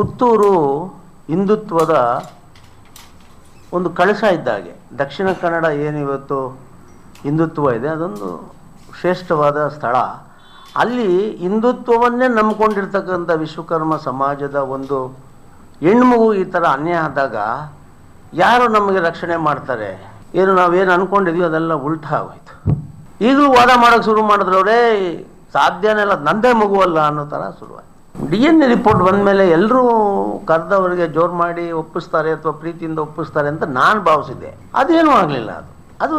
ಪುತ್ತೂರು ಹಿಂದುತ್ವದ ಒಂದು ಕಳಶ ಇದ್ದಾಗೆ. ದಕ್ಷಿಣ ಕನ್ನಡ ಏನಿವತ್ತು ಹಿಂದುತ್ವ ಇದೆ ಅದೊಂದು ಶ್ರೇಷ್ಠವಾದ ಸ್ಥಳ. ಅಲ್ಲಿ ಹಿಂದುತ್ವವನ್ನೇ ನಂಬಿಕೊಂಡಿರ್ತಕ್ಕಂಥ ವಿಶ್ವಕರ್ಮ ಸಮಾಜದ ಒಂದು ಹೆಣ್ಮಗು ಈ ಥರ ಅನ್ಯಾಯ ಆದಾಗ ಯಾರು ನಮಗೆ ರಕ್ಷಣೆ ಮಾಡ್ತಾರೆ? ಏನು ನಾವೇನು ಅಂದ್ಕೊಂಡಿದ್ವಿ ಅದೆಲ್ಲ ಉಲ್ಟಾ ಆಗೋಯ್ತು. ಈಗಲೂ ವಾದ ಮಾಡೋಕ್ಕೆ ಶುರು ಮಾಡಿದ್ರು, ಅವರೇ ಸಾಧ್ಯನೇ ಇಲ್ಲ, ನಂದೇ ಮಗುವಲ್ಲ ಅನ್ನೋ ಥರ ಶುರುವಾಯಿತು. DNA ರಿಪೋರ್ಟ್ ಬಂದ ಮೇಲೆ ಎಲ್ಲರೂ ಕರೆದವರಿಗೆ ಜೋರು ಮಾಡಿ ಒಪ್ಪಿಸ್ತಾರೆ ಅಥವಾ ಪ್ರೀತಿಯಿಂದ ಒಪ್ಪಿಸ್ತಾರೆ ಅಂತ ನಾನು ಭಾವಿಸಿದ್ದೆ. ಅದೇನೂ ಆಗಲಿಲ್ಲ. ಅದು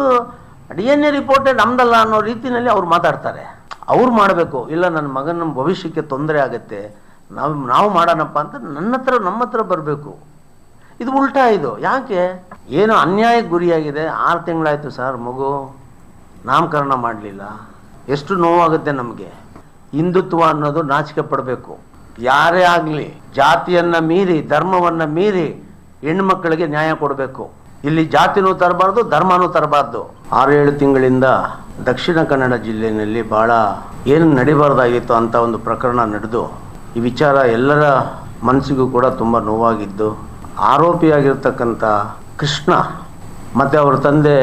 DNA ರಿಪೋರ್ಟೇ ನಮ್ದಲ್ಲ ಅನ್ನೋ ರೀತಿಯಲ್ಲಿ ಅವ್ರು ಮಾತಾಡ್ತಾರೆ. ಅವ್ರು ಮಾಡಬೇಕು, ಇಲ್ಲ ನನ್ನ ಮಗನ ಭವಿಷ್ಯಕ್ಕೆ ತೊಂದರೆ ಆಗುತ್ತೆ, ನಾವು ಮಾಡೋಣಪ್ಪ ಅಂತ ನಮ್ಮ ಹತ್ರ ಬರಬೇಕು. ಇದು ಉಲ್ಟಾ. ಇದು ಯಾಕೆ? ಏನು ಅನ್ಯಾಯಕ್ಕೆ ಗುರಿಯಾಗಿದೆ. 6 ತಿಂಗಳಾಯಿತು ಸರ್, ಮಗು ನಾಮಕರಣ ಮಾಡಲಿಲ್ಲ. ಎಷ್ಟು ನೋವಾಗುತ್ತೆ ನಮಗೆ. ಹಿಂದುತ್ವ ಅನ್ನೋದು ನಾಚಿಕೆ ಪಡಬೇಕು. ಯಾರೇ ಆಗಲಿ ಜಾತಿಯನ್ನು ಮೀರಿ ಧರ್ಮವನ್ನು ಮೀರಿ ಹೆಣ್ಮಕ್ಕಳಿಗೆ ನ್ಯಾಯ ಕೊಡಬೇಕು. ಇಲ್ಲಿ ಜಾತಿನೂ ತರಬಾರ್ದು, ಧರ್ಮನೂ ತರಬಾರ್ದು. 6-7 ತಿಂಗಳಿಂದ ದಕ್ಷಿಣ ಕನ್ನಡ ಜಿಲ್ಲೆಯಲ್ಲಿ ಭಾಳ ಏನು ನಡಿಬಾರ್ದಾಗಿತ್ತು ಅಂತ ಒಂದು ಪ್ರಕರಣ ನಡೆದು ಈ ವಿಚಾರ ಎಲ್ಲರ ಮನಸ್ಸಿಗೂ ಕೂಡ ತುಂಬ ನೋವಾಗಿದ್ದು, ಆರೋಪಿಯಾಗಿರ್ತಕ್ಕಂಥ ಕೃಷ್ಣ ಮತ್ತು ಅವರ ತಂದೆ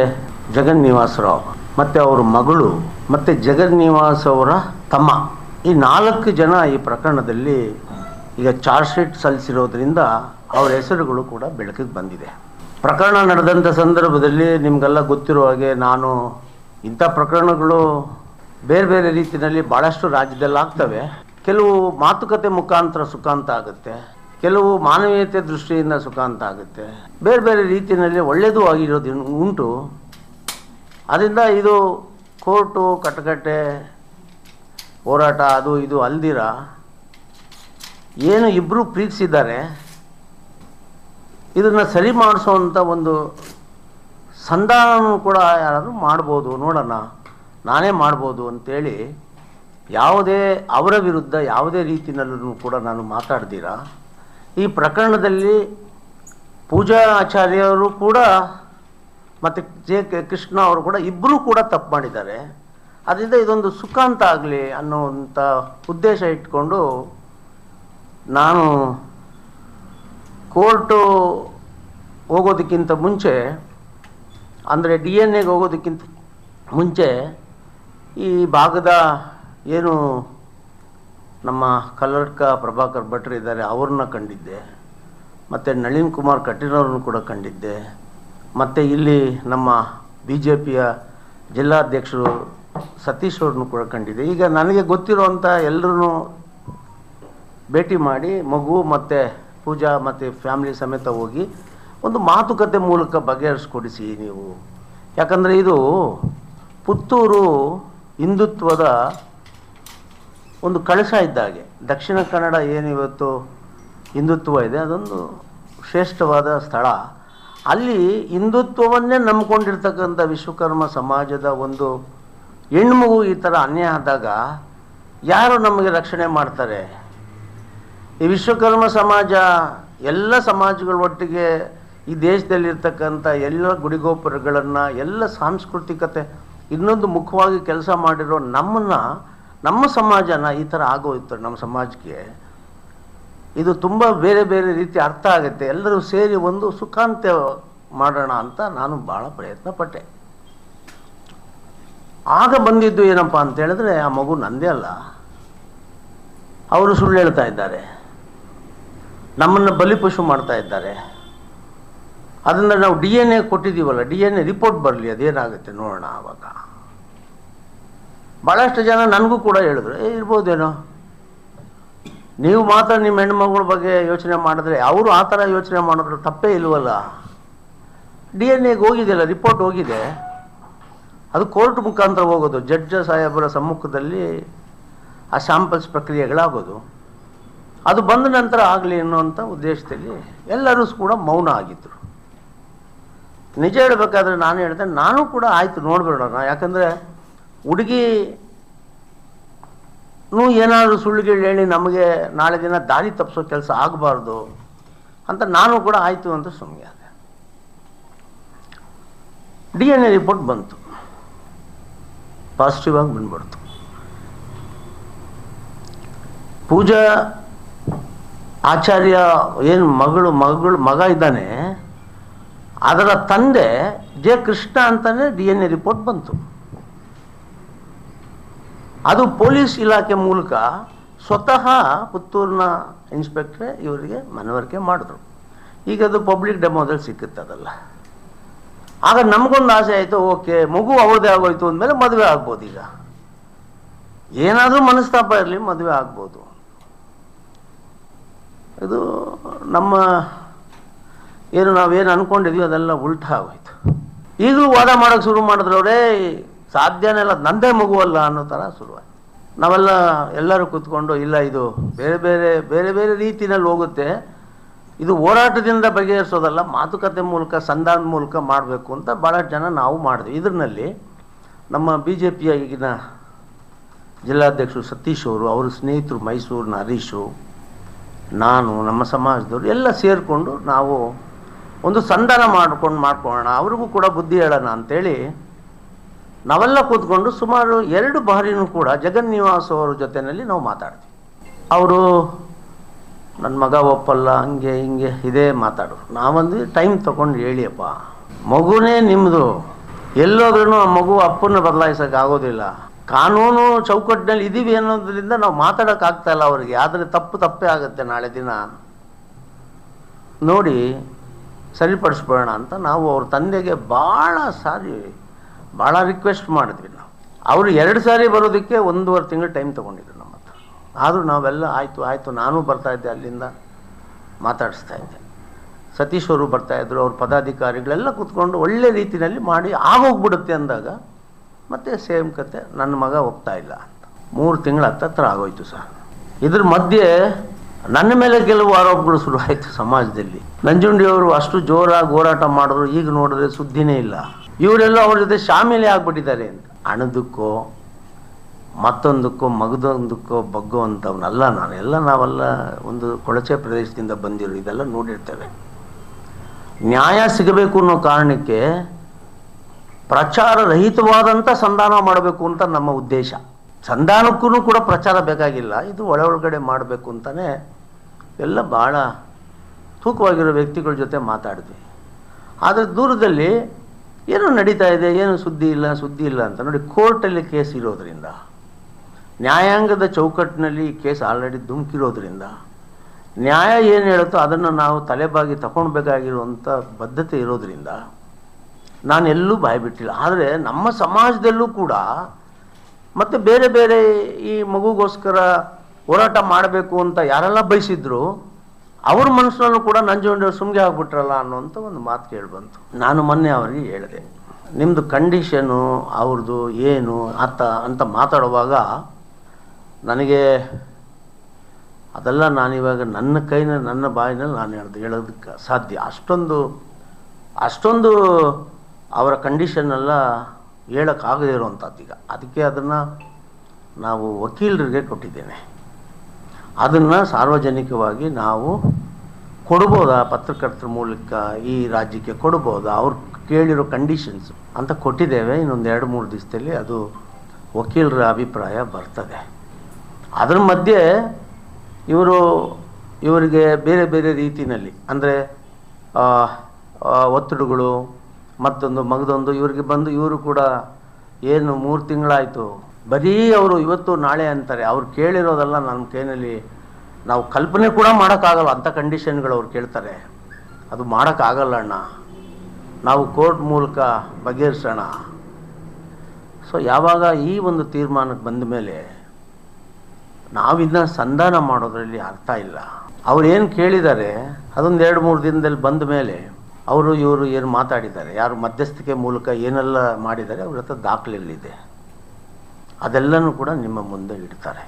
ಜಗನ್ನಿವಾಸರಾವ್ ಮತ್ತು ಅವರ ಮಗಳು ಮತ್ತು ಜಗನ್ನಿವಾಸ್ ಅವರ ತಮ್ಮ, ಈ 4 ಜನ ಈ ಪ್ರಕರಣದಲ್ಲಿ ಈಗ ಚಾರ್ಜ್ ಶೀಟ್ ಸಲ್ಲಿಸಿರೋದ್ರಿಂದ ಅವರ ಹೆಸರುಗಳು ಕೂಡ ಬೆಳಕಿಗೆ ಬಂದಿದೆ. ಪ್ರಕರಣ ನಡೆದಂಥ ಸಂದರ್ಭದಲ್ಲಿ ನಿಮಗೆಲ್ಲ ಗೊತ್ತಿರೋ ಹಾಗೆ ನಾನು ಇಂಥ ಪ್ರಕರಣಗಳು ಬೇರೆ ಬೇರೆ ರೀತಿಯಲ್ಲಿ ಭಾಳಷ್ಟು ರಾಜ್ಯದಲ್ಲಿ ಆಗ್ತವೆ. ಕೆಲವು ಮಾತುಕತೆ ಮುಖಾಂತರ ಸುಖಾಂತ ಆಗುತ್ತೆ, ಕೆಲವು ಮಾನವೀಯತೆ ದೃಷ್ಟಿಯಿಂದ ಸುಖಾಂತ ಆಗುತ್ತೆ, ಬೇರೆ ಬೇರೆ ರೀತಿಯಲ್ಲಿ ಒಳ್ಳೆಯದು ಆಗಿರೋದು ಉಂಟು. ಅದರಿಂದ ಇದು ಕೋರ್ಟು ಕಟಕಟೆ ಹೋರಾಟ ಅದು ಇದು ಅಲ್ದಿರ ಏನು ಇಬ್ಬರು ಪ್ರೀತಿಸಿದ್ದಾರೆ ಇದನ್ನು ಸರಿ ಮಾಡಿಸೋವಂಥ ಒಂದು ಸಂಧಾನನೂ ಕೂಡ ಯಾರಾದರೂ ಮಾಡ್ಬೋದು, ನೋಡೋಣ ನಾನೇ ಮಾಡ್ಬೋದು ಅಂತೇಳಿ ಯಾವುದೇ ಅವರ ವಿರುದ್ಧ ಯಾವುದೇ ರೀತಿಯಲ್ಲೂ ಕೂಡ ನಾನು ಮಾತಾಡ್ದಿರ ಈ ಪ್ರಕರಣದಲ್ಲಿ ಪೂಜಾ ಆಚಾರ್ಯರು ಕೂಡ ಮತ್ತು ಕೃಷ್ಣ ಅವರು ಕೂಡ ಇಬ್ಬರೂ ಕೂಡ ತಪ್ಪು ಮಾಡಿದ್ದಾರೆ. ಅದರಿಂದ ಇದೊಂದು ಸುಖಾಂತ ಆಗಲಿ ಅನ್ನೋವಂಥ ಉದ್ದೇಶ ಇಟ್ಕೊಂಡು ನಾನು ಕೋರ್ಟು ಹೋಗೋದಕ್ಕಿಂತ ಮುಂಚೆ, ಅಂದರೆ DNA ಹೋಗೋದಕ್ಕಿಂತ ಮುಂಚೆ ಈ ಭಾಗದ ಏನು ನಮ್ಮ ಕಲ್ಲಡ್ಕ ಪ್ರಭಾಕರ್ ಭಟ್ರು ಇದ್ದಾರೆ ಅವ್ರನ್ನ ಕಂಡಿದ್ದೆ, ಮತ್ತು ನಳಿನ್ ಕುಮಾರ್ ಕಟೀಲವ್ರನ್ನು ಕೂಡ ಕಂಡಿದ್ದೆ, ಮತ್ತು ಇಲ್ಲಿ ನಮ್ಮ BJPಯ ಜಿಲ್ಲಾಧ್ಯಕ್ಷರು ಸತೀಶ್ ಅವ್ರನ್ನು ಕೂಡ ಕಂಡಿದ್ದೆ. ಈಗ ನನಗೆ ಗೊತ್ತಿರೋವಂಥ ಎಲ್ಲರೂ ಭೇಟಿ ಮಾಡಿ ಮಗು ಮತ್ತು ಪೂಜಾ ಮತ್ತು ಫ್ಯಾಮಿಲಿ ಸಮೇತ ಹೋಗಿ ಒಂದು ಮಾತುಕತೆ ಮೂಲಕ ಬಗೆಹರಿಸ್ಕೊಡಿಸಿ ನೀವು. ಯಾಕಂದರೆ ಇದು ಪುತ್ತೂರು ಹಿಂದುತ್ವದ ಒಂದು ಕಳಶ ಇದ್ದಾಗೆ. ದಕ್ಷಿಣ ಕನ್ನಡ ಏನಿವತ್ತು ಹಿಂದುತ್ವ ಇದೆ ಅದೊಂದು ಶ್ರೇಷ್ಠವಾದ ಸ್ಥಳ. ಅಲ್ಲಿ ಹಿಂದುತ್ವವನ್ನೇ ನಂಬಿಕೊಂಡಿರ್ತಕ್ಕಂಥ ವಿಶ್ವಕರ್ಮ ಸಮಾಜದ ಒಂದು ಹೆಣ್ಮಗು ಈ ಥರ ಅನ್ಯಾಯ ಆದಾಗ ಯಾರು ನಮಗೆ ರಕ್ಷಣೆ ಮಾಡ್ತಾರೆ? ಈ ವಿಶ್ವಕರ್ಮ ಸಮಾಜ ಎಲ್ಲ ಸಮಾಜಗಳ ಒಟ್ಟಿಗೆ ಈ ದೇಶದಲ್ಲಿರ್ತಕ್ಕಂಥ ಎಲ್ಲ ಗುಡಿಗೋಪುರಗಳನ್ನು ಎಲ್ಲ ಸಾಂಸ್ಕೃತಿಕತೆ ಇನ್ನೊಂದು ಮುಖವಾಗಿ ಕೆಲಸ ಮಾಡಿರೋ ನಮ್ಮ ಸಮಾಜನ ಈ ಥರ ಆಗೋಯ್ತು. ನಮ್ಮ ಸಮಾಜಕ್ಕೆ ಇದು ತುಂಬ ಬೇರೆ ಬೇರೆ ರೀತಿ ಅರ್ಥ ಆಗುತ್ತೆ. ಎಲ್ಲರೂ ಸೇರಿ ಒಂದು ಸುಖಾಂತ್ಯ ಮಾಡೋಣ ಅಂತ ನಾನು ಭಾಳ ಪ್ರಯತ್ನ ಪಟ್ಟೆ. ಆಗ ಬಂದಿದ್ದು ಏನಪ್ಪ ಅಂತ ಹೇಳಿದ್ರೆ, ಆ ಮಗು ನಂದೇ ಅಲ್ಲ, ಅವರು ಸುಳ್ಳು ಹೇಳ್ತಾ ಇದ್ದಾರೆ, ನಮ್ಮನ್ನು ಬಲಿಪಶು ಮಾಡ್ತಾ ಇದ್ದಾರೆ. ಅದರಿಂದ ನಾವು DNA ಕೊಟ್ಟಿದ್ದೀವಲ್ಲ, DNA ರಿಪೋರ್ಟ್ ಬರಲಿ, ಅದೇನಾಗುತ್ತೆ ನೋಡೋಣ. ಆವಾಗ ಭಾಳಷ್ಟು ಜನ ನನಗೂ ಕೂಡ ಹೇಳಿದ್ರು, ಇರ್ಬೋದೇನೋ, ನೀವು ಮಾತ್ರ ನಿಮ್ಮ ಹೆಣ್ಮಗಳ ಬಗ್ಗೆ ಯೋಚನೆ ಮಾಡಿದ್ರೆ ಅವರು ಆ ಥರ ಯೋಚನೆ ಮಾಡಿದ್ರು ತಪ್ಪೇ ಇಲ್ವಲ್ಲ. DNA ಹೋಗಿದೆಯಲ್ಲ, ರಿಪೋರ್ಟ್ ಹೋಗಿದೆ, ಅದು ಕೋರ್ಟ್ ಮುಖಾಂತರ ಹೋಗೋದು, ಜಡ್ಜ ಸಾಹೇಬರ ಸಮ್ಮುಖದಲ್ಲಿ ಆ ಸ್ಯಾಂಪಲ್ಸ್ ಪ್ರಕ್ರಿಯೆಗಳಾಗೋದು. ಅದು ಬಂದ ನಂತರ ಆಗಲಿ ಅನ್ನೋಂಥ ಉದ್ದೇಶದಲ್ಲಿ ಎಲ್ಲರೂ ಕೂಡ ಮೌನ ಆಗಿದ್ದರು. ನಿಜ ಹೇಳಬೇಕಾದ್ರೆ ನಾನು ಹೇಳಿದೆ, ನಾನು ಕೂಡ ಆಯಿತು ನೋಡ್ಬಿಡೋಣ, ಯಾಕಂದರೆ ಹುಡುಗಿ ಏನಾದರೂ ಸುಳ್ಳುಗಳು ಹೇಳಿ ನಮಗೆ ನಾಳೆ ದಿನ ದಾರಿ ತಪ್ಪಿಸೋ ಕೆಲಸ ಆಗಬಾರ್ದು ಅಂತ ನಾನು ಕೂಡ ಆಯಿತು ಅಂತ ಸುಮ್ಮನೆ ಆದೆ. DNA ರಿಪೋರ್ಟ್ ಬಂತು, ಪಾಸಿಟಿವ್ ಆಗಿ ಬಂದ್ಬಿಡ್ತು. ಪೂಜಾ ಆಚಾರ್ಯ ಏನು ಮಗ ಇದ್ದಾನೆ, ಅದರ ತಂದೆ ಜೆ ಕೃಷ್ಣ ಅಂತಾನೆ DNA ರಿಪೋರ್ಟ್ ಬಂತು. ಅದು ಪೊಲೀಸ್ ಇಲಾಖೆ ಮೂಲಕ ಸ್ವತಃ ಪುತ್ತೂರಿನ ಇನ್ಸ್ಪೆಕ್ಟ್ರೇ ಇವರಿಗೆ ಮನವರಿಕೆ ಮಾಡಿದ್ರು. ಈಗ ಅದು ಪಬ್ಲಿಕ್ ಡೆಮೋದಲ್ಲಿ ಸಿಕ್ಕುತ್ತದಲ್ಲ. ಆಗ ನಮಗೊಂದು ಆಸೆ ಆಯಿತು, ಓಕೆ ಮಗು ಅವ್ರದ್ದೇ ಆಗೋಯ್ತು ಅಂದಮೇಲೆ ಮದುವೆ ಆಗ್ಬೋದು. ಈಗ ಏನಾದರೂ ಮನಸ್ತಾಪ ಇರಲಿ, ಮದುವೆ ಆಗ್ಬೋದು. ಇದು ನಮ್ಮ ನಾವೇನು ಅಂದ್ಕೊಂಡಿದ್ವಿ ಅದೆಲ್ಲ ಉಲ್ಟಾ ಆಗೋಯ್ತು. ಈಗಲೂ ವಾದ ಮಾಡೋಕ್ಕೆ ಶುರು ಮಾಡಿದ್ರವ್ರೇ, ಸಾಧ್ಯನೇ ಇಲ್ಲ, ನಂದೇ ಮಗುವಲ್ಲ ಅನ್ನೋ ಥರ ಶುರುವಾಯ್ತು. ನಾವೆಲ್ಲ ಎಲ್ಲರೂ ಕೂತ್ಕೊಂಡು, ಇಲ್ಲ ಇದು ಬೇರೆ ಬೇರೆ ಬೇರೆ ಬೇರೆ ರೀತಿಯಲ್ಲಿ ಹೋಗುತ್ತೆ, ಇದು ಹೋರಾಟದಿಂದ ಬಗೆಹರಿಸೋದಲ್ಲ, ಮಾತುಕತೆ ಮೂಲಕ ಸಂಧಾನದ ಮೂಲಕ ಮಾಡಬೇಕು ಅಂತ ಭಾಳಷ್ಟು ಜನ ನಾವು ಮಾಡಿದ್ವಿ. ಇದರಲ್ಲಿ ನಮ್ಮ BJPಯ ಈಗಿನ ಜಿಲ್ಲಾಧ್ಯಕ್ಷರು ಸತೀಶ್ ಅವರು, ಅವ್ರ ಸ್ನೇಹಿತರು ಮೈಸೂರಿನ ಹರೀಶು, ನಾನು, ನಮ್ಮ ಸಮಾಜದವರು ಎಲ್ಲ ಸೇರಿಕೊಂಡು ನಾವು ಒಂದು ಸಂಧಾನ ಮಾಡ್ಕೊಳ್ಳೋಣ, ಅವ್ರಿಗೂ ಕೂಡ ಬುದ್ಧಿ ಹೇಳೋಣ ಅಂಥೇಳಿ ನಾವೆಲ್ಲ ಕೂತ್ಕೊಂಡು ಸುಮಾರು 2 ಬಾರಿನೂ ಕೂಡ ಜಗನ್ನಿವಾಸ್ ಅವ್ರ ಜೊತೆಯಲ್ಲಿ ನಾವು ಮಾತಾಡ್ತೀವಿ. ಅವರು ನನ್ನ ಮಗ ಒಪ್ಪಲ್ಲ, ಹಂಗೆ ಹಿಂಗೆ ಇದೇ ಮಾತಾಡೋರು. ನಾವೊಂದು ಟೈಮ್ ತೊಗೊಂಡು ಹೇಳಿಯಪ್ಪ, ಮಗುನೇ ನಿಮ್ಮದು, ಎಲ್ಲೋದ್ರೂ ಆ ಮಗು ಅಪ್ಪನ ಬದಲಾಯಿಸೋಕೆ ಆಗೋದಿಲ್ಲ, ಕಾನೂನು ಚೌಕಟ್ಟಿನಲ್ಲಿ ಇದ್ದೀವಿ ಅನ್ನೋದ್ರಿಂದ ನಾವು ಮಾತಾಡೋಕ್ಕಾಗ್ತಾ ಇಲ್ಲ ಅವರಿಗೆ. ಆದರೆ ತಪ್ಪೇ ಆಗುತ್ತೆ, ನಾಳೆ ದಿನ ನೋಡಿ ಸರಿಪಡಿಸ್ಬೋಣ ಅಂತ ನಾವು ಅವ್ರ ತಂದೆಗೆ ಭಾಳ ರಿಕ್ವೆಸ್ಟ್ ಮಾಡಿದ್ವಿ. ಅವರು 2 ಸಾರಿ ಬರೋದಕ್ಕೆ 1.5 ತಿಂಗಳು ಟೈಮ್ ತೊಗೊಂಡಿದ್ರು ನಮ್ಮ ಹತ್ರ. ಆದರೂ ನಾವೆಲ್ಲ ಆಯಿತು ನಾನು ಬರ್ತಾಯಿದ್ದೆ, ಅಲ್ಲಿಂದ ಮಾತಾಡಿಸ್ತಾ ಇದ್ದೆ. ಸತೀಶ್ ಅವರು ಬರ್ತಾಯಿದ್ರು, ಅವ್ರ ಪದಾಧಿಕಾರಿಗಳೆಲ್ಲ ಕೂತ್ಕೊಂಡು ಒಳ್ಳೆ ರೀತಿಯಲ್ಲಿ ಮಾಡಿ ಆಗೋಗ್ಬಿಡುತ್ತೆ ಅಂದಾಗ ಮತ್ತೆ ಸೇಮ್ ಕತೆ, ನನ್ನ ಮಗ ಒಪ್ತಾ ಇಲ್ಲ ಅಂತ 3 ತಿಂಗಳ ಹತ್ರ ಆಗೋಯ್ತು ಸರ್. ಇದ್ರ ಮಧ್ಯೆ ನನ್ನ ಮೇಲೆ ಕೆಲವು ಆರೋಪಗಳು ಶುರುವಾಯಿತು ಸಮಾಜದಲ್ಲಿ. ನಂಜುಂಡಿಯವರು ಅಷ್ಟು ಜೋರಾಗಿ ಹೋರಾಟ ಮಾಡಿದ್ರು, ಈಗ ನೋಡಿದ್ರೆ ಸುದ್ದಿನೇ ಇಲ್ಲ. ಇವರೆಲ್ಲ ಅವ್ರ ಜೊತೆ ಶಾಮೀಲಿ ಆಗ್ಬಿಟ್ಟಿದ್ದಾರೆ ಅಂತ. ಹಣದಕ್ಕೋ ಮತ್ತೊಂದಕ್ಕೋ ಮಗದೊಂದಕ್ಕೋ ಬಗ್ಗುವಂಥವನ್ನಲ್ಲ ನಾವೆಲ್ಲ ಒಂದು ಕೊಳಚೆ ಪ್ರದೇಶದಿಂದ ಬಂದಿರೋ, ಇದೆಲ್ಲ ನೋಡಿರ್ತೇವೆ. ನ್ಯಾಯ ಸಿಗಬೇಕು ಅನ್ನೋ ಕಾರಣಕ್ಕೆ ಪ್ರಚಾರ ರಹಿತವಾದಂಥ ಸಂಧಾನ ಮಾಡಬೇಕು ಅಂತ ನಮ್ಮ ಉದ್ದೇಶ. ಸಂಧಾನಕ್ಕೂ ಕೂಡ ಪ್ರಚಾರ ಬೇಕಾಗಿಲ್ಲ, ಇದು ಒಳಗಡೆ ಮಾಡಬೇಕು ಅಂತಲೇ ಎಲ್ಲ ಭಾಳ ತೂಕವಾಗಿರೋ ವ್ಯಕ್ತಿಗಳ ಜೊತೆ ಮಾತಾಡಿದ್ವಿ. ಆದರೆ ದೂರದಲ್ಲಿ ಏನೋ ನಡೀತಾ ಇದೆ, ಏನು ಸುದ್ದಿ ಇಲ್ಲ ಅಂತ ನೋಡಿ. ಕೋರ್ಟಲ್ಲಿ ಕೇಸ್ ಇರೋದ್ರಿಂದ, ನ್ಯಾಯಾಂಗದ ಚೌಕಟ್ಟಿನಲ್ಲಿ ಕೇಸ್ ಆಲ್ರೆಡಿ ಧುಮುಕಿರೋದ್ರಿಂದ, ನ್ಯಾಯ ಏನು ಹೇಳುತ್ತೋ ಅದನ್ನು ನಾವು ತಲೆಬಾಗಿ ತಗೊಳ್ಬೇಕಾಗಿರುವಂಥ ಬದ್ಧತೆ ಇರೋದ್ರಿಂದ ನಾನೆಲ್ಲೂ ಬಾಯ್ಬಿಟ್ಟಿಲ್ಲ. ಆದರೆ ನಮ್ಮ ಸಮಾಜದಲ್ಲೂ ಕೂಡ ಮತ್ತು ಬೇರೆ ಬೇರೆ ಈ ಮಗುಗೋಸ್ಕರ ಹೋರಾಟ ಮಾಡಬೇಕು ಅಂತ ಯಾರೆಲ್ಲ ಬಯಸಿದ್ರು, ಅವ್ರ ಮನಸ್ಸಿನಲ್ಲೂ ಕೂಡ ನಂಜುಂಡಿಯವ್ರು ಸುಮ್ಗೆ ಆಗ್ಬಿಟ್ರಲ್ಲ ಅನ್ನೋಂಥ ಒಂದು ಮಾತು ಕೇಳಿಬಂತು. ನಾನು ಮೊನ್ನೆ ಅವರಿಗೆ ಹೇಳಿದೆ, ನಿಮ್ಮದು ಕಂಡೀಷನು ಅವ್ರದ್ದು ಏನು ಅಂತ ಮಾತಾಡುವಾಗ ನನಗೆ ಅದೆಲ್ಲ ನಾನಿವಾಗ ನನ್ನ ಬಾಯಿನಲ್ಲಿ ನಾನು ಹೇಳೋದಕ್ಕೆ ಸಾಧ್ಯ. ಅಷ್ಟೊಂದು ಅವರ ಕಂಡೀಷನ್ನೆಲ್ಲ ಹೇಳೋಕ್ಕಾಗದೇ ಇರೋವಂಥದ್ದು. ಈಗ ಅದಕ್ಕೆ ಅದನ್ನು ನಾವು ವಕೀಲರಿಗೆ ಕೊಟ್ಟಿದ್ದೇನೆ. ಅದನ್ನು ಸಾರ್ವಜನಿಕವಾಗಿ ನಾವು ಕೊಡ್ಬೋದಾ, ಪತ್ರಕರ್ತರ ಮೂಲಕ ಈ ರಾಜ್ಯಕ್ಕೆ ಕೊಡ್ಬೋದಾ, ಅವ್ರು ಕೇಳಿರೋ ಕಂಡೀಷನ್ಸ್ ಅಂತ ಕೊಟ್ಟಿದ್ದೇವೆ. ಇನ್ನೊಂದು 2-3 ದಿವಸದಲ್ಲಿ ಅದು ವಕೀಲರ ಅಭಿಪ್ರಾಯ ಬರ್ತದೆ. ಅದರ ಮಧ್ಯೆ ಇವರಿಗೆ ಬೇರೆ ಬೇರೆ ರೀತಿಯಲ್ಲಿ, ಅಂದರೆ ಒತ್ತಡಗಳು, ಮತ್ತೊಂದು ಮಗದೊಂದು ಇವ್ರಿಗೆ ಬಂದು, ಇವರು ಕೂಡ ಏನು 3 ತಿಂಗಳಾಯಿತು, ಬರೀ ಅವರು ಇವತ್ತು ನಾಳೆ ಅಂತಾರೆ. ಅವ್ರು ಕೇಳಿರೋದೆಲ್ಲ ನಮ್ಮ ಕೈನಲ್ಲಿ ನಾವು ಕಲ್ಪನೆ ಕೂಡ ಮಾಡೋಕ್ಕಾಗಲ್ಲ, ಅಂಥ ಕಂಡೀಷನ್ಗಳು ಅವ್ರು ಕೇಳ್ತಾರೆ. ಅದು ಮಾಡೋಕ್ಕಾಗಲ್ಲ ಅಣ್ಣ, ನಾವು ಕೋರ್ಟ್ ಮೂಲಕ ಬಗೆಹರಿಸೋಣ. ಸೊ ಯಾವಾಗ ಈ ಒಂದು ತೀರ್ಮಾನಕ್ಕೆ ಬಂದ ಮೇಲೆ ನಾವಿನ್ನ ಸಂಧಾನ ಮಾಡೋದ್ರಲ್ಲಿ ಅರ್ಥ ಇಲ್ಲ. ಅವ್ರು ಏನು ಕೇಳಿದ್ದಾರೆ ಅದೊಂದು 2-3 ದಿನದಲ್ಲಿ ಬಂದ ಮೇಲೆ ಇವರು ಏನು ಮಾತಾಡಿದ್ದಾರೆ, ಯಾರು ಮಧ್ಯಸ್ಥಿಕೆ ಮೂಲಕ ಏನೆಲ್ಲ ಮಾಡಿದ್ದಾರೆ, ಅವ್ರ ಹತ್ರ ದಾಖಲೆಗಳಿದೆ, ಅದೆಲ್ಲನೂ ಕೂಡ ನಿಮ್ಮ ಮುಂದೆ ಇಡ್ತಾರೆ.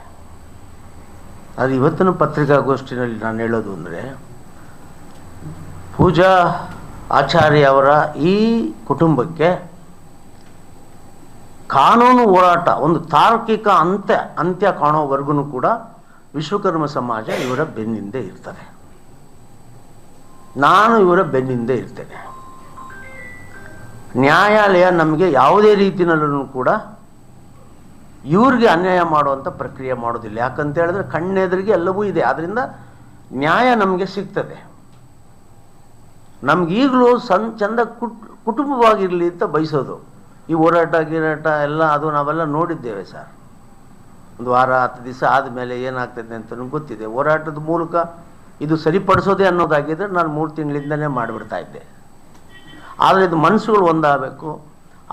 ಅದು ಇವತ್ತಿನ ಪತ್ರಿಕಾಗೋಷ್ಠಿನಲ್ಲಿ ನಾನು ಹೇಳೋದು ಅಂದರೆ, ಪೂಜಾ ಆಚಾರ್ಯ ಅವರ ಈ ಕುಟುಂಬಕ್ಕೆ ಕಾನೂನು ಹೋರಾಟ ಒಂದು ತಾರ್ಕಿಕ ಅಂತ್ಯ ಕಾಣೋವರೆಗೂ ಕೂಡ ವಿಶ್ವಕರ್ಮ ಸಮಾಜ ಇವರ ಬೆನ್ನಿಂದೆ ಇರ್ತದೆ. ನಾನು ಇವರ ಬೆನ್ನಿಂದೆ ಇರ್ತೇನೆ. ನ್ಯಾಯಾಲಯ ನಮಗೆ ಯಾವುದೇ ರೀತಿಯಲ್ಲೂ ಕೂಡ ಇವ್ರಿಗೆ ಅನ್ಯಾಯ ಮಾಡುವಂಥ ಪ್ರಕ್ರಿಯೆ ಮಾಡೋದಿಲ್ಲ. ಯಾಕಂತ ಹೇಳಿದ್ರೆ ಕಣ್ಣೆದುರಿಗೆ ಎಲ್ಲವೂ ಇದೆ. ಆದ್ದರಿಂದ ನ್ಯಾಯ ನಮಗೆ ಸಿಗ್ತದೆ. ನಮಗೀಗಲೂ ಚಂದ ಕುಟುಂಬವಾಗಿರಲಿ ಅಂತ ಬಯಸೋದು. ಈ ಹೋರಾಟ ಗಿರಾಟ ಎಲ್ಲ ಅದು ನಾವೆಲ್ಲ ನೋಡಿದ್ದೇವೆ ಸರ್. ಒಂದು ವಾರ 10 ದಿವಸ ಆದಮೇಲೆ ಏನಾಗ್ತದೆ ಅಂತ ಗೊತ್ತಿದೆ. ಹೋರಾಟದ ಮೂಲಕ ಇದು ಸರಿಪಡಿಸೋದೇ ಅನ್ನೋದಾಗಿದ್ದರೆ ನಾನು 3 ತಿಂಗಳಿಂದಲೇ ಮಾಡಿಬಿಡ್ತಾ ಇದ್ದೆ. ಆದರೆ ಇದು ಮನಸ್ಸುಗಳು ಒಂದಾಗಬೇಕು.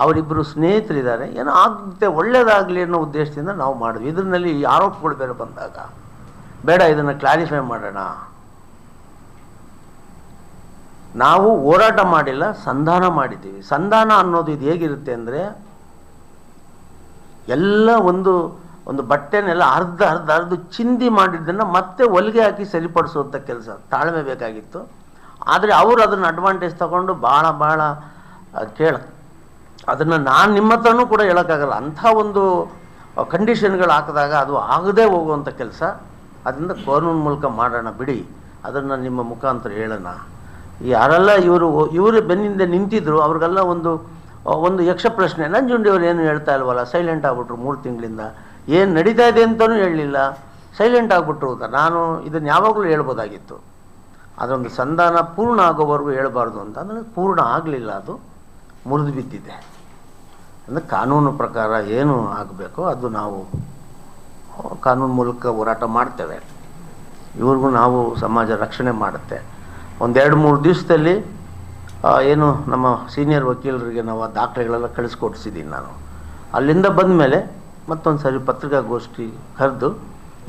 ಅವರಿಬ್ಬರು ಸ್ನೇಹಿತರಿದ್ದಾರೆ, ಏನೋ ಆಗುತ್ತೆ ಒಳ್ಳೆಯದಾಗಲಿ ಅನ್ನೋ ಉದ್ದೇಶದಿಂದ ನಾವು ಮಾಡಿದ್ವಿ. ಇದರಲ್ಲಿ ಆರೋಪಗಳು ಬೇರೆ ಬಂದಾಗ ಬೇಡ, ಇದನ್ನು ಕ್ಲಾರಿಫೈ ಮಾಡೋಣ. ನಾವು ಹೋರಾಟ ಮಾಡಿಲ್ಲ, ಸಂಧಾನ ಮಾಡಿದ್ದೀವಿ. ಸಂಧಾನ ಅನ್ನೋದು ಇದು ಹೇಗಿರುತ್ತೆ ಅಂದರೆ, ಎಲ್ಲ ಒಂದು ಬಟ್ಟೆನೆಲ್ಲ ಅರ್ಧ ಚಿಂದಿ ಮಾಡಿದ್ದನ್ನು ಮತ್ತೆ ಹೊಲಿಗೆ ಹಾಕಿ ಸರಿಪಡಿಸುವಂಥ ಕೆಲಸ, ತಾಳ್ಮೆ ಬೇಕಾಗಿತ್ತು. ಆದರೆ ಅವರು ಅದನ್ನು ಅಡ್ವಾಂಟೇಜ್ ತಗೊಂಡು ಭಾಳ ಅದನ್ನು ನಾನು ನಿಮ್ಮ ಹತ್ರನೂ ಕೂಡ ಹೇಳೋಕ್ಕಾಗಲ್ಲ. ಅಂಥ ಒಂದು ಕಂಡೀಷನ್ಗಳು ಹಾಕಿದಾಗ ಅದು ಆಗದೇ ಹೋಗುವಂಥ ಕೆಲಸ. ಅದರಿಂದ ಕಾನೂನು ಮೂಲಕ ಮಾಡೋಣ ಬಿಡಿ, ಅದನ್ನು ನಿಮ್ಮ ಮುಖಾಂತರ ಹೇಳೋಣ. ಯಾರೆಲ್ಲ ಇವರು ಬೆನ್ನಿಂದ ನಿಂತಿದ್ರು ಅವ್ರಿಗೆಲ್ಲ ಒಂದು ಯಕ್ಷ ಪ್ರಶ್ನೆ. ನಂಜುಂಡಿಯವರು ಏನು ಹೇಳ್ತಾ ಇಲ್ವಲ್ಲ, ಸೈಲೆಂಟ್ ಆಗಿಬಿಟ್ರು 3 ತಿಂಗಳಿಂದ. ಏನು ನಡೀತಾ ಇದೆ ಅಂತಲೂ ಹೇಳಲಿಲ್ಲ, ಸೈಲೆಂಟ್ ಆಗಿಬಿಟ್ರು ಅಂತ. ನಾನು ಇದನ್ನು ಯಾವಾಗಲೂ ಹೇಳ್ಬೋದಾಗಿತ್ತು. ಅದೊಂದು ಸಂಧಾನ ಪೂರ್ಣ ಆಗೋವರೆಗೂ ಹೇಳಬಾರ್ದು ಅಂತ. ಅಂದರೆ ಪೂರ್ಣ ಆಗಲಿಲ್ಲ, ಅದು ಮುರಿದು ಬಿದ್ದಿದೆ. ಅಂದರೆ ಕಾನೂನು ಪ್ರಕಾರ ಏನು ಆಗಬೇಕೋ ಅದು ನಾವು ಕಾನೂನು ಮೂಲಕ ಹೋರಾಟ ಮಾಡ್ತೇವೆ. ಇವ್ರಿಗೂ ನಾವು ಸಮಾಜ ರಕ್ಷಣೆ ಮಾಡುತ್ತೆ. 1-2-3 ದಿವಸದಲ್ಲಿ ಏನು ನಮ್ಮ ಸೀನಿಯರ್ ವಕೀಲರಿಗೆ ನಾವು ಆ ದಾಖಲೆಗಳೆಲ್ಲ ಕಳಿಸ್ಕೊಟ್ಟಿಸಿದ್ದೀನಿ ನಾನು. ಅಲ್ಲಿಂದ ಬಂದ ಮೇಲೆ ಮತ್ತೊಂದು ಸರಿ ಪತ್ರಿಕಾಗೋಷ್ಠಿ ಕರೆದು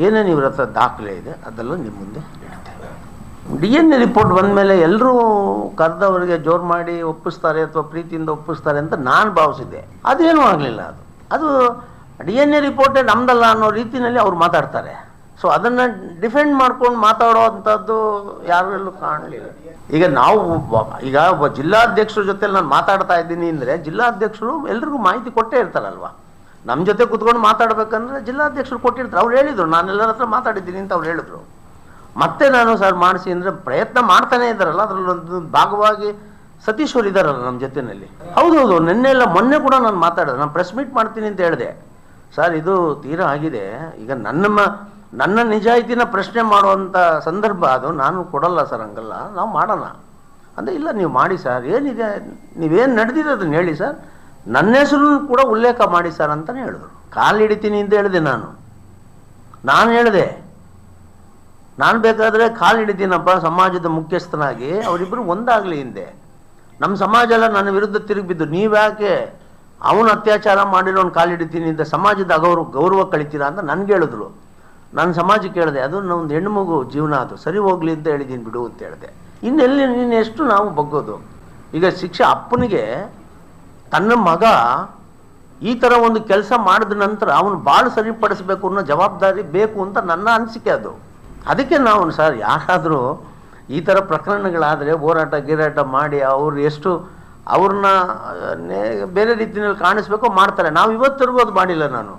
ಏನೇನು ಇವ್ರ ಹತ್ರ ದಾಖಲೆ ಇದೆ ಅದೆಲ್ಲ ನಿಮ್ಮ ಮುಂದೆ ಇಡ್ತೇವೆ. DNA ರಿಪೋರ್ಟ್ ಬಂದ ಮೇಲೆ ಎಲ್ಲರೂ ಕರೆದವರಿಗೆ ಜೋರು ಮಾಡಿ ಒಪ್ಪಿಸ್ತಾರೆ ಅಥವಾ ಪ್ರೀತಿಯಿಂದ ಒಪ್ಪಿಸ್ತಾರೆ ಅಂತ ನಾನು ಭಾವಿಸಿದ್ದೆ. ಅದೇನೂ ಆಗಲಿಲ್ಲ. ಅದು DNA ರಿಪೋರ್ಟೇ ನಮ್ದಲ್ಲ ಅನ್ನೋ ರೀತಿಯಲ್ಲಿ ಅವ್ರು ಮಾತಾಡ್ತಾರೆ. ಸೊ ಅದನ್ನು ಡಿಫೆಂಡ್ ಮಾಡ್ಕೊಂಡು ಮಾತಾಡೋ ಅಂಥದ್ದು ಯಾರೆಲ್ಲೂ ಕಾಣಲಿಲ್ಲ. ಈಗ ಒಬ್ಬ ಜಿಲ್ಲಾಧ್ಯಕ್ಷರ ಜೊತೆ ನಾನು ಮಾತಾಡ್ತಾ ಇದ್ದೀನಿ ಅಂದರೆ ಜಿಲ್ಲಾಧ್ಯಕ್ಷರು ಎಲ್ರಿಗೂ ಮಾಹಿತಿ ಕೊಟ್ಟೇ ಇರ್ತಾರಲ್ವ. ನಮ್ಮ ಜೊತೆ ಕೂತ್ಕೊಂಡು ಮಾತಾಡಬೇಕಂದ್ರೆ ಜಿಲ್ಲಾಧ್ಯಕ್ಷರು ಕೊಟ್ಟಿರ್ತಾರೆ. ಅವ್ರು ಹೇಳಿದರು, ನಾನು ಎಲ್ಲರ ಹತ್ರ ಮಾತಾಡಿದ್ದೀನಿ ಅಂತ ಅವ್ರು ಹೇಳಿದ್ರು. ಮತ್ತೆ ನಾನು ಸರ್ ಮಾಡಿಸಿ ಅಂದರೆ ಪ್ರಯತ್ನ ಮಾಡ್ತಾನೆ ಇದ್ದಾರಲ್ಲ, ಅದರಲ್ಲೊಂದು ಭಾಗವಾಗಿ ಸತೀಶ್ ಅವರು ಇದ್ದಾರಲ್ಲ ನಮ್ಮ ಜೊತೆಯಲ್ಲಿ. ಹೌದೌದು, ಮೊನ್ನೆ ಕೂಡ ನಾನು ಮಾತಾಡಿದೆ. ನಾನು ಪ್ರೆಸ್ ಮೀಟ್ ಮಾಡ್ತೀನಿ ಅಂತ ಹೇಳಿದೆ. ಸರ್ ಇದು ತೀರಾ ಆಗಿದೆ, ಈಗ ನನ್ನ ನಿಜಾಯಿತಿನ ಪ್ರಶ್ನೆ ಮಾಡುವಂಥ ಸಂದರ್ಭ ಅದು. ನಾನು ಕೊಡಲ್ಲ ಸರ್, ಹಂಗಲ್ಲ, ನಾವು ಮಾಡೋಣ ಅಂದರೆ. ಇಲ್ಲ ನೀವು ಮಾಡಿ ಸರ್, ಏನಿದೆ ನೀವೇನು ನಡೆದಿದೆ ಅದನ್ನು ಹೇಳಿ ಸರ್, ನನ್ನ ಹೆಸರು ಕೂಡ ಉಲ್ಲೇಖ ಮಾಡಿ ಸರ್ ಅಂತಲೇ ಹೇಳಿದ್ರು. ಕಾಲು ಹಿಡಿತೀನಿ ಅಂತ ಹೇಳಿದೆ ನಾನು ಹೇಳಿದೆ, ನಾನು ಬೇಕಾದರೆ ಕಾಲು ಹಿಡಿತೀನಪ್ಪ ಸಮಾಜದ ಮುಖ್ಯಸ್ಥನಾಗಿ, ಅವರಿಬ್ಬರು ಒಂದಾಗಲಿ. ಹಿಂದೆ ನಮ್ಮ ಸಮಾಜ ಎಲ್ಲ ನನ್ನ ವಿರುದ್ಧ ತಿರುಗಿಬಿದ್ದು ನೀವ್ಯಾಕೆ ಅವನು ಅತ್ಯಾಚಾರ ಮಾಡಿರೋನು ಕಾಲು ಹಿಡಿತೀನಿ ಅಂತ ಸಮಾಜದ ಗೌರವ ಕಳಿತೀರಾ ಅಂತ ನನಗೆ ಹೇಳಿದ್ರು. ನಾನು ಸಮಾಜಕ್ಕೆ ಹೇಳಿದೆ, ಅದು ಒಂದು ಹೆಣ್ಣು ಮಗು ಜೀವನ, ಅದು ಸರಿ ಹೋಗ್ಲಿ ಅಂತ ಹೇಳಿದ್ದೀನಿ ಬಿಡು ಅಂತ ಹೇಳಿದೆ. ನೀನು ಎಷ್ಟು ನಾವು ಬಗ್ಗೋದು. ಈಗ ಶಿಕ್ಷೆ ಅಪ್ಪನಿಗೆ ತನ್ನ ಮಗ ಈ ಥರ ಒಂದು ಕೆಲಸ ಮಾಡಿದ ನಂತರ ಅವನು ಭಾಳ ಸರಿಪಡಿಸ್ಬೇಕು ಅನ್ನೋ ಜವಾಬ್ದಾರಿ ಬೇಕು ಅಂತ ನನ್ನ ಅನಿಸಿಕೆ ಅದು. ಅದಕ್ಕೆ ನಾವು ಸರ್ ಯಾರಾದರೂ ಈ ಥರ ಪ್ರಕರಣಗಳಾದರೆ ಹೋರಾಟ ಗಿರಾಟ ಮಾಡಿ ಅವ್ರನ್ನ ಬೇರೆ ರೀತಿಯಲ್ಲಿ ಕಾಣಿಸ್ಬೇಕು ಮಾಡ್ತಾರೆ. ನಾವು ಇವತ್ತರೆಗೂ ಅದು ಮಾಡಿಲ್ಲ. ನಾನು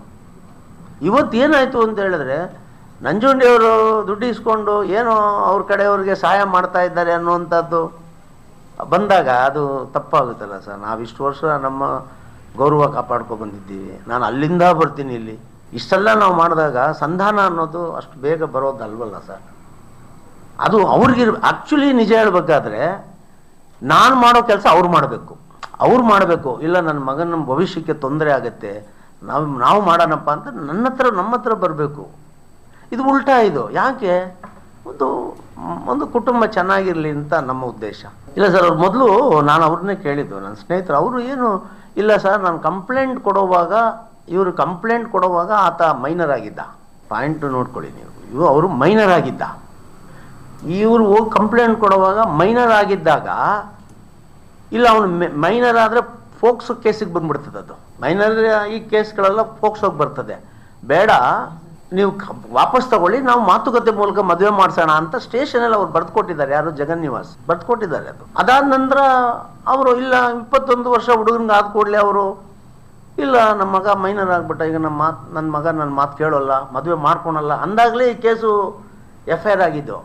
ಇವತ್ತೇನಾಯಿತು ಅಂತ ಹೇಳಿದ್ರೆ, ನಂಜುಂಡಿಯವರು ದುಡ್ಡು ಇಸ್ಕೊಂಡು ಏನೋ ಅವ್ರ ಕಡೆಯವ್ರಿಗೆ ಸಹಾಯ ಮಾಡ್ತಾ ಇದ್ದಾರೆ ಅನ್ನುವಂಥದ್ದು ಬಂದಾಗ ಅದು ತಪ್ಪಾಗುತ್ತಲ್ಲ ಸರ್. ನಾವಿಷ್ಟು ವರ್ಷ ನಮ್ಮ ಗೌರವ ಕಾಪಾಡ್ಕೊಂಡು ಬಂದಿದ್ದೀವಿ. ನಾನು ಅಲ್ಲಿಂದ ಬರ್ತೀನಿ ಇಲ್ಲಿ. ಇಷ್ಟೆಲ್ಲ ನಾವು ಮಾಡಿದಾಗ ಸಂಧಾನ ಅನ್ನೋದು ಅಷ್ಟು ಬೇಗ ಬರೋದಲ್ವಲ್ಲ ಸರ್. ಅದು ಅವ್ರಿಗೆ ಆ್ಯಕ್ಚುಲಿ ನಿಜ ಹೇಳ್ಬೇಕಾದ್ರೆ ನಾನು ಮಾಡೋ ಕೆಲಸ ಅವ್ರು ಮಾಡಬೇಕು. ಇಲ್ಲ ನನ್ನ ಮಗನ ಭವಿಷ್ಯಕ್ಕೆ ತೊಂದರೆ ಆಗುತ್ತೆ, ನಾವು ಮಾಡೋಣಪ್ಪ ಅಂತ ನಮ್ಮ ಹತ್ರ ಬರಬೇಕು. ಇದು ಉಲ್ಟಾ. ಇದು ಯಾಕೆ? ಒಂದು ಕುಟುಂಬ ಚೆನ್ನಾಗಿರಲಿ ಅಂತ ನಮ್ಮ ಉದ್ದೇಶ. ಇಲ್ಲ ಸರ್, ಅವ್ರು ಮೊದಲು ನಾನು ಅವ್ರನ್ನೇ ಕೇಳಿದ್ದು, ನನ್ನ ಸ್ನೇಹಿತರು. ಅವರು ಏನು ಇಲ್ಲ ಸರ್, ನಾನು ಕಂಪ್ಲೇಂಟ್ ಕೊಡುವಾಗ ಆತ ಮೈನರ್ ಆಗಿದ್ದ. ಪಾಯಿಂಟ್ ನೋಡ್ಕೊಳ್ಳಿ ನೀವು, ಅವರು ಮೈನರ್ ಆಗಿದ್ದ. ಇವರು ಹೋಗಿ ಕಂಪ್ಲೇಂಟ್ ಕೊಡುವಾಗ ಮೈನರ್ ಆಗಿದ್ದಾಗ, ಇಲ್ಲ ಅವನು ಮೈನರ್ ಆದರೆ ಫೋಕ್ಸೋ ಕೇಸಿಗೆ ಬಂದ್ಬಿಡ್ತದೆ. ಅದು ಮೈನರ್ ಈ ಕೇಸ್ಗಳೆಲ್ಲ ಫೋಕ್ಸೋಗೆ ಬರ್ತದೆ. ಬೇಡ, ನೀವು ವಾಪಸ್ ತಗೊಳ್ಳಿ, ನಾವು ಮಾತುಕತೆ ಮೂಲಕ ಮದುವೆ ಮಾಡಿಸೋಣ ಅಂತ ಸ್ಟೇಷನಲ್ಲಿ ಅವ್ರು ಬರೆದು ಕೊಟ್ಟಿದ್ದಾರೆ. ಯಾರು? ಜಗನ್ನಿವಾಸ್ ಬರೆದು ಕೊಟ್ಟಿದ್ದಾರೆ. ಅದಾದ ನಂತರ ಅವರು ಇಲ್ಲ 21 ವರ್ಷ ಹುಡುಗನಿಗೆ ಆದ ಕೂಡಲೇ ಅವರು ಇಲ್ಲ ನಮ್ಮ ಮಗ ಮೈನರ್ ಆಗ್ಬಿಟ್ಟ, ಈಗ ನನ್ನ ಮಗ ನನ್ನ ಮಾತು ಕೇಳೋಲ್ಲ, ಮದುವೆ ಮಾಡ್ಕೊಳಲ್ಲ ಅಂದಾಗಲೇ ಈ ಕೇಸು FIR ಆಗಿದ್ದು.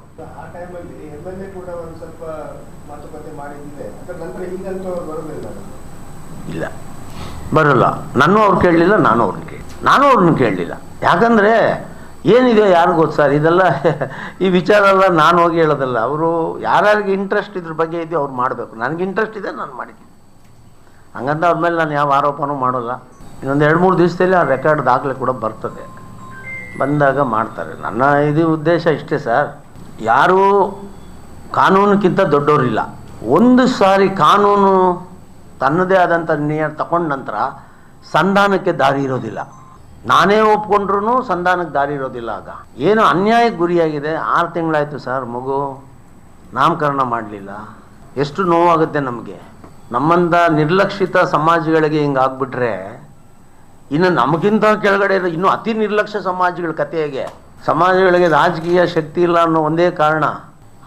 ಇಲ್ಲ, ಬರೋಲ್ಲ. ನಾನು ಅವ್ರು ಕೇಳಲಿಲ್ಲ, ನಾನು ಅವ್ರನ್ನ ಕೇಳಲಿಲ್ಲ. ಯಾಕಂದರೆ ಏನಿದೆ ಯಾರಿಗೂ ಗೊತ್ತು ಸರ್, ಇದೆಲ್ಲ ಈ ವಿಚಾರ ಎಲ್ಲ ನಾನು ಹೋಗಿ ಹೇಳೋದಲ್ಲ. ಅವರು ಯಾರ್ಯಾರಿಗೆ ಇಂಟ್ರೆಸ್ಟ್ ಇದ್ರ ಬಗ್ಗೆ ಇದೆಯೋ ಅವ್ರು ಮಾಡಬೇಕು. ನನಗೆ ಇಂಟ್ರೆಸ್ಟ್ ಇದೆ, ನಾನು ಮಾಡಿದ್ದೀನಿ. ಹಂಗಂತ ಅವ್ರ ಮೇಲೆ ನಾನು ಯಾವ ಆರೋಪನೂ ಮಾಡೋಲ್ಲ. ಇನ್ನೊಂದು 2-3 ದಿವಸದಲ್ಲಿ ಆ ರೆಕಾರ್ಡ್ ದಾಖಲೆ ಕೂಡ ಬರ್ತದೆ, ಬಂದಾಗ ಮಾಡ್ತಾರೆ. ನನ್ನ ಇದು ಉದ್ದೇಶ ಇಷ್ಟೇ ಸರ್, ಯಾರೂ ಕಾನೂನಿಗಿಂತ ದೊಡ್ಡವರಿಲ್ಲ. ಒಂದು ಸಾರಿ ಕಾನೂನು ತನ್ನದೇ ಆದಂಥ ನಿರ್ಣಯ ತಗೊಂಡ ನಂತರ ಸಂಧಾನಕ್ಕೆ ದಾರಿ ಇರೋದಿಲ್ಲ. ನಾನೇ ಒಪ್ಕೊಂಡ್ರೂ ಸಂಧಾನಕ್ಕೆ ದಾರಿ ಇರೋದಿಲ್ಲ. ಆಗ ಏನು ಅನ್ಯಾಯಕ್ಕೆ ಗುರಿಯಾಗಿದೆ. 6 ತಿಂಗಳಾಯಿತು ಸರ್, ಮಗು ನಾಮಕರಣ ಮಾಡಲಿಲ್ಲ. ಎಷ್ಟು ನೋವಾಗುತ್ತೆ ನಮಗೆ. ನಮ್ಮಂಥ ನಿರ್ಲಕ್ಷಿತ ಸಮಾಜಗಳಿಗೆ ಹಿಂಗಾಗ್ಬಿಟ್ರೆ ಇನ್ನು ನಮಗಿಂತ ಕೆಳಗಡೆ ಇರೋ ಇನ್ನೂ ಅತಿ ನಿರ್ಲಕ್ಷ್ಯ ಸಮಾಜಗಳ ಕಥೆ ಹೇಗೆ? ಸಮಾಜಗಳಿಗೆ ರಾಜಕೀಯ ಶಕ್ತಿ ಇಲ್ಲ ಅನ್ನೋ ಒಂದೇ ಕಾರಣ,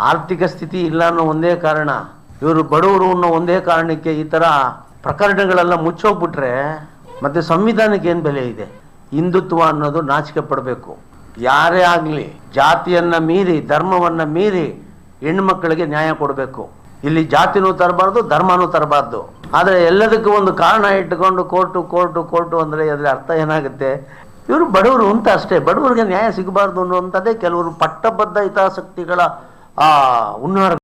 ಆರ್ಥಿಕ ಸ್ಥಿತಿ ಇಲ್ಲ ಅನ್ನೋ ಒಂದೇ ಕಾರಣ, ಇವರು ಬಡವರು ಅನ್ನೋ ಒಂದೇ ಕಾರಣಕ್ಕೆ ಈ ಥರ ಪ್ರಕರಣಗಳೆಲ್ಲ ಮುಚ್ಚೋಗ್ಬಿಟ್ರೆ ಮತ್ತು ಸಂವಿಧಾನಕ್ಕೆ ಏನು ಬೆಲೆ ಇದೆ? ಹಿಂದುತ್ವ ಅನ್ನೋದು ನಾಚಿಕೆ ಪಡಬೇಕು. ಯಾರೇ ಆಗಲಿ ಜಾತಿಯನ್ನು ಮೀರಿ, ಧರ್ಮವನ್ನು ಮೀರಿ ಹೆಣ್ಮಕ್ಕಳಿಗೆ ನ್ಯಾಯ ಕೊಡಬೇಕು. ಇಲ್ಲಿ ಜಾತಿನೂ ತರಬಾರ್ದು, ಧರ್ಮನೂ ತರಬಾರ್ದು. ಆದರೆ ಎಲ್ಲದಕ್ಕೂ ಒಂದು ಕಾರಣ ಇಟ್ಟುಕೊಂಡು ಕೋರ್ಟು ಅಂದರೆ ಅದರ ಅರ್ಥ ಏನಾಗುತ್ತೆ? ಇವರು ಬಡವರು ಅಂತ ಅಷ್ಟೇ, ಬಡವರಿಗೆ ನ್ಯಾಯ ಸಿಗಬಾರ್ದು ಅನ್ನುವಂಥದ್ದೇ ಕೆಲವರು ಪಟ್ಟಬದ್ಧ ಹಿತಾಸಕ್ತಿಗಳ ಹುನ್ನಾರ.